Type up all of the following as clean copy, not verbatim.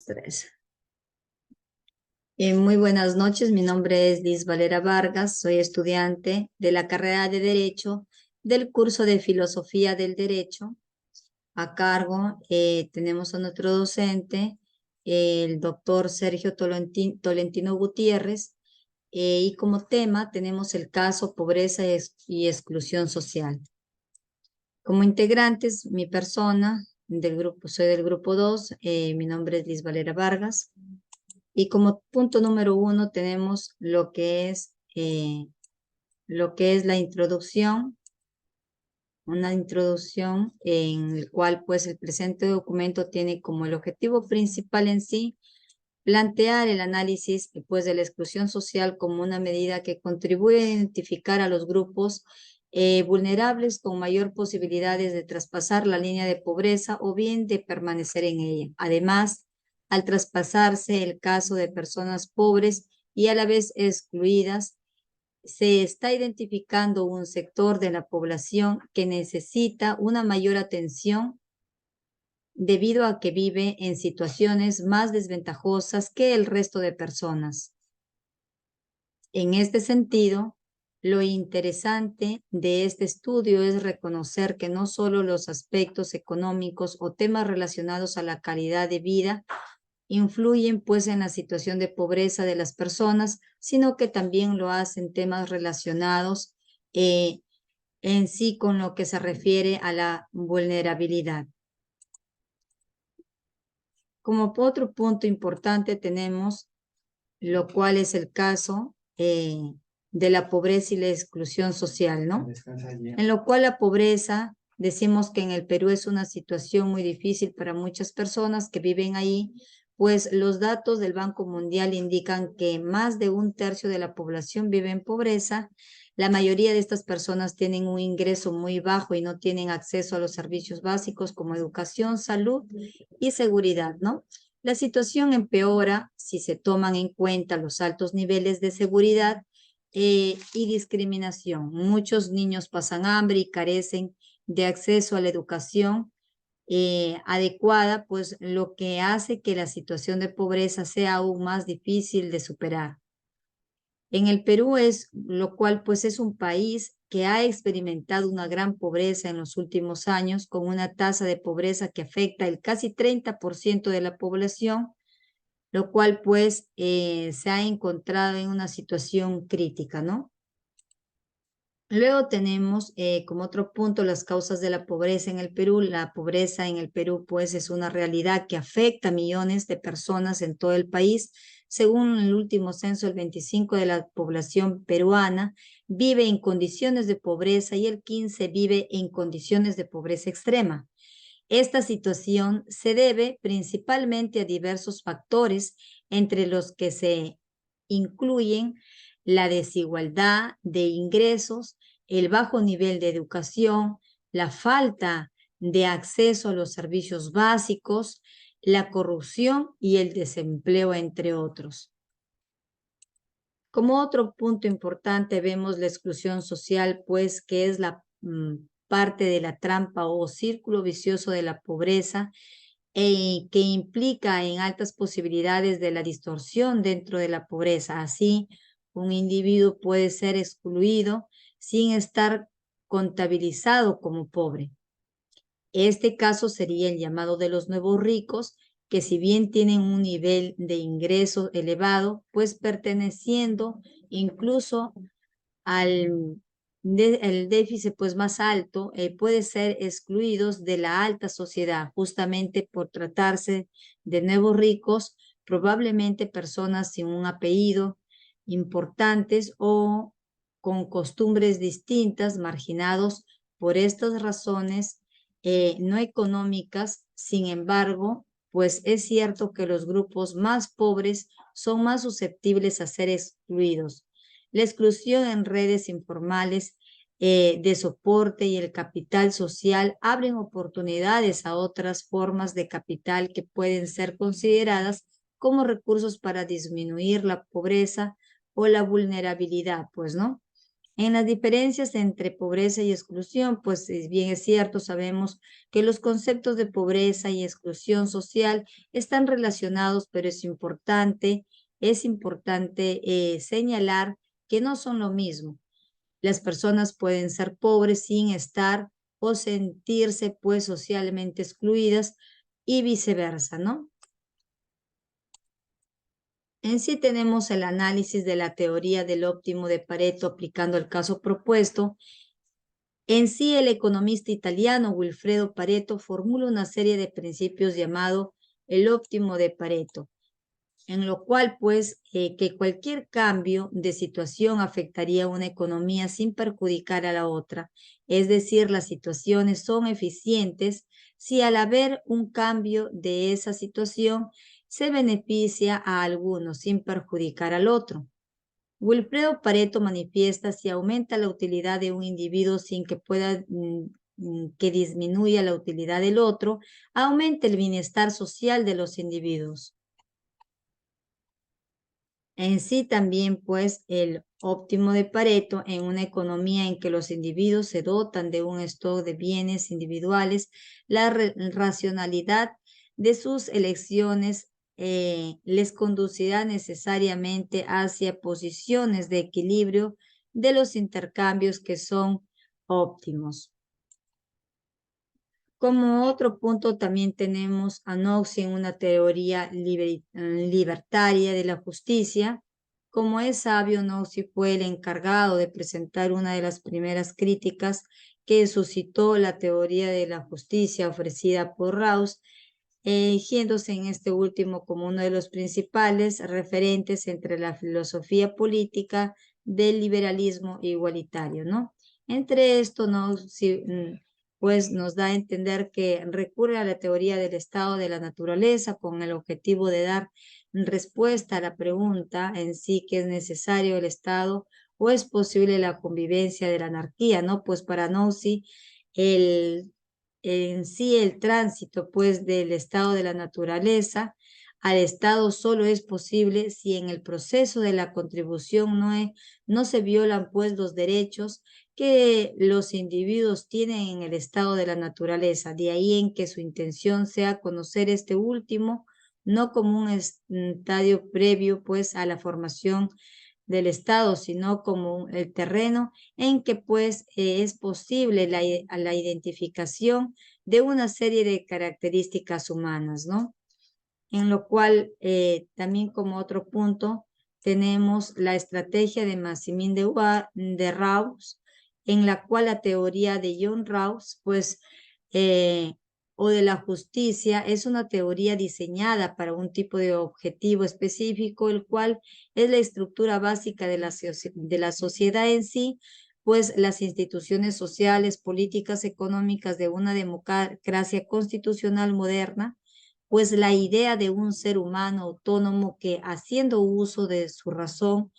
Tres. Muy buenas noches, mi nombre es Liz Valera Vargas, soy estudiante de la carrera de Derecho del curso de Filosofía del Derecho. A cargo tenemos a nuestro docente, el doctor Sergio Tolentino Gutiérrez, y como tema tenemos el caso Pobreza y Exclusión Social. Como integrantes, mi persona del grupo, soy del grupo 2, mi nombre es Liz Valera Vargas. Y como punto número 1 tenemos lo que es la introducción, una introducción en el cual pues el presente documento tiene como el objetivo principal en sí plantear el análisis pues de la exclusión social como una medida que contribuye a identificar a los grupos vulnerables con mayor posibilidades de traspasar la línea de pobreza o bien de permanecer en ella. Además, al traspasarse el caso de personas pobres y a la vez excluidas, se está identificando un sector de la población que necesita una mayor atención debido a que vive en situaciones más desventajosas que el resto de personas. En este sentido, lo interesante de este estudio es reconocer que no solo los aspectos económicos o temas relacionados a la calidad de vida influyen pues en la situación de pobreza de las personas, sino que también lo hacen temas relacionados en sí con lo que se refiere a la vulnerabilidad. Como otro punto importante tenemos lo cual es el caso de la pobreza y la exclusión social, ¿no? En lo cual la pobreza, decimos que en el Perú es una situación muy difícil para muchas personas que viven ahí, pues los datos del Banco Mundial indican que más de 1/3 de la población vive en pobreza. La mayoría de estas personas tienen un ingreso muy bajo y no tienen acceso a los servicios básicos como educación, salud y seguridad, ¿no? La situación empeora si se toman en cuenta los altos niveles de seguridad y discriminación. Muchos niños pasan hambre y carecen de acceso a la educación adecuada, pues lo que hace que la situación de pobreza sea aún más difícil de superar. En el Perú lo cual pues es un país que ha experimentado una gran pobreza en los últimos años, con una tasa de pobreza que afecta el casi 30% de la población, lo cual pues se ha encontrado en una situación crítica, ¿no? Luego tenemos como otro punto las causas de la pobreza en el Perú. La pobreza en el Perú pues es una realidad que afecta a millones de personas en todo el país. Según el último censo, el 25% de la población peruana vive en condiciones de pobreza y el 15% vive en condiciones de pobreza extrema. Esta situación se debe principalmente a diversos factores, entre los que se incluyen la desigualdad de ingresos, el bajo nivel de educación, la falta de acceso a los servicios básicos, la corrupción y el desempleo, entre otros. Como otro punto importante vemos la exclusión social, pues que es la parte de la trampa o círculo vicioso de la pobreza, que implica en altas posibilidades de la distorsión dentro de la pobreza. Así, un individuo puede ser excluido sin estar contabilizado como pobre. Este caso sería el llamado de los nuevos ricos, que si bien tienen un nivel de ingreso elevado, pues perteneciendo incluso al el déficit pues más alto, puede ser excluidos de la alta sociedad, justamente por tratarse de nuevos ricos, probablemente personas sin un apellido importantes o con costumbres distintas, marginados por estas razones no económicas. Sin embargo, pues es cierto que los grupos más pobres son más susceptibles a ser excluidos. La exclusión en redes informales de soporte y el capital social abren oportunidades a otras formas de capital que pueden ser consideradas como recursos para disminuir la pobreza o la vulnerabilidad, pues, ¿no? En las diferencias entre pobreza y exclusión, pues bien es cierto, sabemos que los conceptos de pobreza y exclusión social están relacionados, pero es importante señalar que no son lo mismo. Las personas pueden ser pobres sin estar o sentirse pues socialmente excluidas y viceversa, ¿no? En sí tenemos el análisis de la teoría del óptimo de Pareto aplicando el caso propuesto. En sí, el economista italiano Wilfredo Pareto formula una serie de principios llamado el óptimo de Pareto, en lo cual pues que cualquier cambio de situación afectaría a una economía sin perjudicar a la otra. Es decir, las situaciones son eficientes si al haber un cambio de esa situación se beneficia a alguno sin perjudicar al otro. Wilfredo Pareto manifiesta si aumenta la utilidad de un individuo sin que pueda que disminuya la utilidad del otro, aumenta el bienestar social de los individuos. En sí también, pues, el óptimo de Pareto en una economía en que los individuos se dotan de un stock de bienes individuales, la racionalidad de sus elecciones les conducirá necesariamente hacia posiciones de equilibrio de los intercambios que son óptimos. Como otro punto también tenemos a Knox en una teoría libertaria de la justicia. Como es sabio, Knox fue el encargado de presentar una de las primeras críticas que suscitó la teoría de la justicia ofrecida por Rawls, erigiéndose en este último como uno de los principales referentes entre la filosofía política del liberalismo igualitario, ¿no? Entre esto, Knox pues nos da a entender que recurre a la teoría del estado de la naturaleza con el objetivo de dar respuesta a la pregunta en sí que es necesario el estado o es posible la convivencia de la anarquía, ¿no? Pues para Nossi en sí el tránsito pues del estado de la naturaleza al estado solo es posible si en el proceso de la contribución no se violan pues los derechos que los individuos tienen en el estado de la naturaleza. De ahí en que su intención sea conocer este último, no como un estadio previo pues a la formación del estado, sino como el terreno en que pues es posible la identificación de una serie de características humanas, ¿no? En lo cual también como otro punto tenemos la estrategia de Maximin de Rawls, en la cual la teoría de John Rawls, pues, o de la justicia, es una teoría diseñada para un tipo de objetivo específico, el cual es la estructura básica de la sociedad en sí, pues las instituciones sociales, políticas, económicas de una democracia constitucional moderna, pues la idea de un ser humano autónomo que haciendo uso de su razón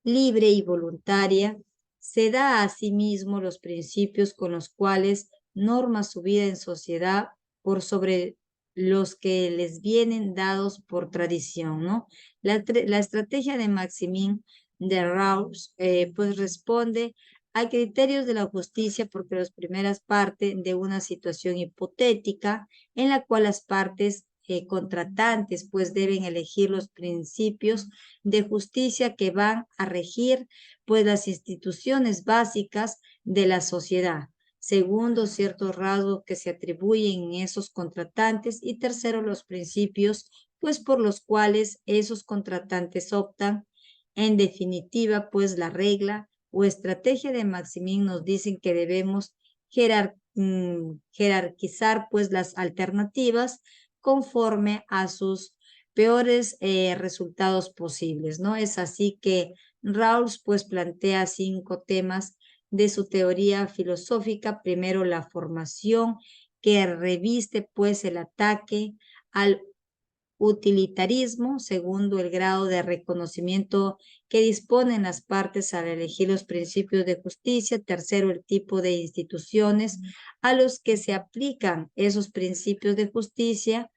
libre y voluntaria, se da a sí mismo los principios con los cuales norma su vida en sociedad por sobre los que les vienen dados por tradición, ¿no? La estrategia de Maximin de Rawls, pues responde a criterios de la justicia porque las primeras parten de una situación hipotética en la cual las partes contratantes pues deben elegir los principios de justicia que van a regir pues las instituciones básicas de la sociedad. Segundo, ciertos rasgos que se atribuyen en esos contratantes y tercero, los principios pues por los cuales esos contratantes optan. En definitiva, pues la regla o estrategia de Maximin nos dicen que debemos jerarquizar pues las alternativas conforme a sus peores resultados posibles, ¿no? Es así que Rawls pues plantea 5 temas de su teoría filosófica. Primero, la formación que reviste pues el ataque al utilitarismo. Segundo, el grado de reconocimiento que disponen las partes al elegir los principios de justicia. Tercero, el tipo de instituciones a los que se aplican esos principios de justicia.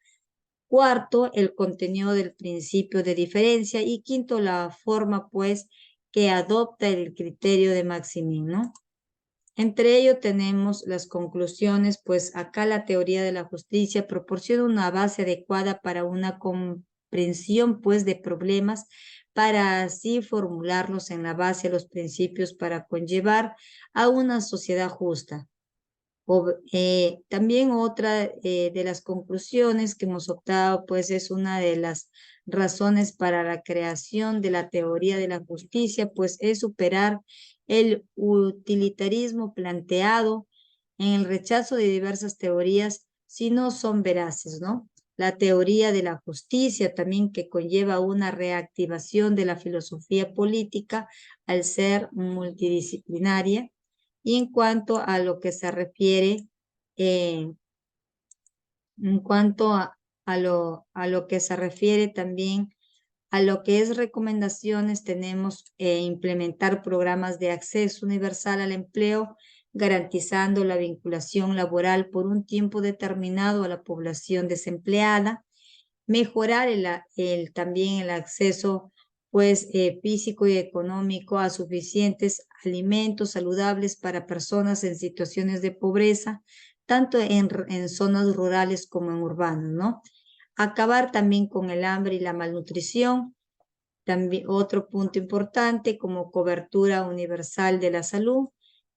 Cuarto, el contenido del principio de diferencia. Y quinto, la forma, pues, que adopta el criterio de Maximin, ¿no? Entre ello tenemos las conclusiones, pues acá la teoría de la justicia proporciona una base adecuada para una comprensión, pues, de problemas, para así formularlos en la base de los principios para conllevar a una sociedad justa. También otra de las conclusiones que hemos optado, pues es una de las razones para la creación de la teoría de la justicia, pues es superar el utilitarismo planteado en el rechazo de diversas teorías si no son veraces, ¿no? La teoría de la justicia también que conlleva una reactivación de la filosofía política al ser multidisciplinaria. Y en cuanto a lo que se refiere, eh, en cuanto a lo que se refiere también a lo que es recomendaciones, tenemos implementar programas de acceso universal al empleo, garantizando la vinculación laboral por un tiempo determinado a la población desempleada, mejorar también el acceso pues físico y económico a suficientes alimentos saludables para personas en situaciones de pobreza, tanto en zonas rurales como en urbanas, ¿no? Acabar también con el hambre y la malnutrición. También otro punto importante como cobertura universal de la salud,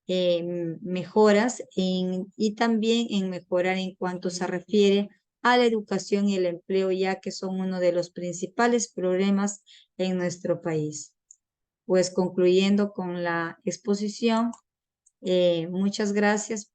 mejoras y también en mejorar en cuanto se refiere a la educación y el empleo, ya que son uno de los principales problemas en nuestro país. Pues concluyendo con la exposición, muchas gracias